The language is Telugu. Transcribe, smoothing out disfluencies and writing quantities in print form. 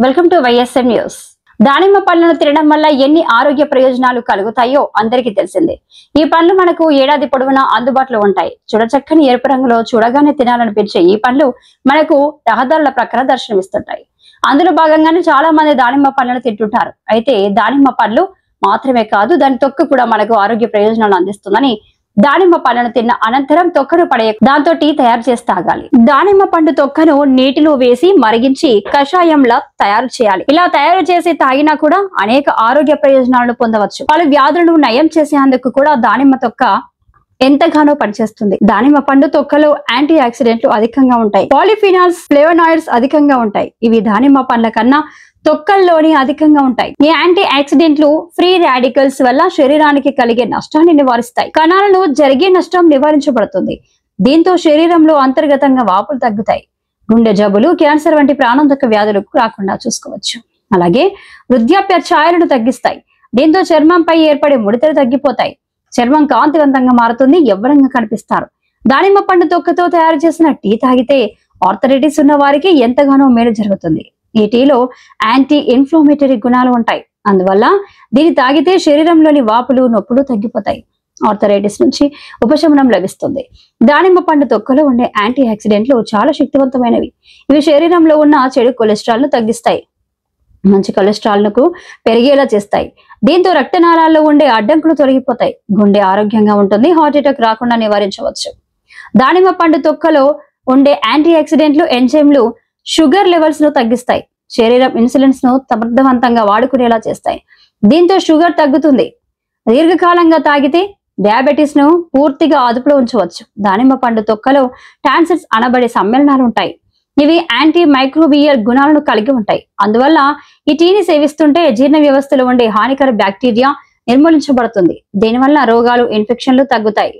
Welcome to YSM news. దానిమ్మ పళ్ళను తినడం వల్ల ఎన్ని ఆరోగ్య ప్రయోజనాలు కలుగుతాయో అందరికీ తెలిసిందే. ఈ పళ్ళు మనకు ఏడాది పొడవునా అందుబాటులో ఉంటాయి. చూడచక్కని ఎరుపు రంగులో చూడగానే తినాలనిపించే ఈ పళ్ళు మనకు రహదారుల ప్రక్కన దర్శనమిస్తుంటాయి. అందులో భాగంగానే చాలా మంది దానిమ్మ పళ్ళను తింటుంటారు. అయితే దానిమ్మ పళ్ళు మాత్రమే కాదు, దాని తొక్కు కూడా మనకు ఆరోగ్య ప్రయోజనాలు అందిస్తుందని దానిమ్మ పళ్ళను తిన్న అనంతరం తొక్కను పడే దాంతో టీ తయారు చేసి తాగాలి. దానిమ్మ పండు తొక్కను నీటిలో వేసి మరిగించి కషాయంలా తయారు చేయాలి. ఇలా తయారు చేసి తాగినా కూడా అనేక ఆరోగ్య ప్రయోజనాలను పొందవచ్చు. పలు వ్యాధులను నయం చేసేందుకు కూడా దానిమ్మ తొక్క ఎంతగానో పనిచేస్తుంది. దానిమ్మ పండు తొక్కలో యాంటీ ఆక్సిడెంట్లు అధికంగా ఉంటాయి. పాలిఫినాల్స్, ఫ్లేవనాయిడ్స్ అధికంగా ఉంటాయి. ఇవి దానిమ్మ పండ్ల కన్నా తొక్కల్లోని అధికంగా ఉంటాయి. ఈ యాంటీ ఆక్సిడెంట్లు ఫ్రీ రాడికల్స్ వల్ల శరీరానికి కలిగే నష్టాన్ని నివారిస్తాయి. కణాలలో జరిగే నష్టం నివారించబడుతుంది. దీంతో శరీరంలో అంతర్గతంగా వాపులు తగ్గుతాయి. గుండె జబ్బులు, క్యాన్సర్ వంటి ప్రాణాంతక వ్యాధులకు రాకుండా చూసుకోవచ్చు. అలాగే వృద్ధాప్య ఛాయలను తగ్గిస్తాయి. దీంతో చర్మంపై ఏర్పడే ముడతలు తగ్గిపోతాయి. చర్మం కాంతివంతంగా మారుతుంది, యవ్వనంగా కనిపిస్తారు. దానిమ్మ పండు తొక్కతో తయారు చేసిన టీ తాగితే ఆర్థరైటిస్ ఉన్న వారికి ఎంతగానో మేలు జరుగుతుంది. ఈ టీలో యాంటీ ఇన్ఫ్లమేటరీ గుణాలు ఉంటాయి. అందువల్ల దీన్ని తాగితే శరీరంలోని వాపులు, నొప్పులు తగ్గిపోతాయి. ఆర్థరైటిస్ నుంచి ఉపశమనం లభిస్తుంది. దానిమ్మ పండు తొక్కలో ఉండే యాంటీ ఆక్సిడెంట్లు చాలా శక్తివంతమైనవి. ఇవి శరీరంలో ఉన్న చెడు కొలెస్ట్రాల్ ను తగ్గిస్తాయి, మంచి కొలెస్ట్రాల్ ను పెరిగేలా చేస్తాయి. దీంతో రక్తనాళాల్లో ఉండే అడ్డంకులు తొలగిపోతాయి. గుండె ఆరోగ్యంగా ఉంటుంది. హార్ట్ అటాక్ రాకుండా నివారించవచ్చు. దానిమ్మ పండు తొక్కలో ఉండే యాంటీ ఆక్సిడెంట్లు, ఎంజైమ్లు షుగర్ లెవెల్స్ ను తగ్గిస్తాయి. శరీరం ఇన్సులిన్స్ ను సమర్థవంతంగా వాడుకునేలా చేస్తాయి. దీంతో షుగర్ తగ్గుతుంది. దీర్ఘకాలంగా తాగితే డయాబెటీస్ ను పూర్తిగా అదుపులో ఉంచవచ్చు. దానిమ్మ పండు తొక్కలో టాన్సిల్స్ అనబడే సమ్మేళనాలు ఉంటాయి. ఇవి యాంటీ మైక్రోబియల్ గుణాలను కలిగి ఉంటాయి. అందువల్ల ఈ టీని సేవిస్తుంటే జీర్ణ వ్యవస్థలో ఉండే హానికర బ్యాక్టీరియా నిర్మూలించబడుతుంది. దీనివల్ల రోగాలు, ఇన్ఫెక్షన్లు తగ్గుతాయి.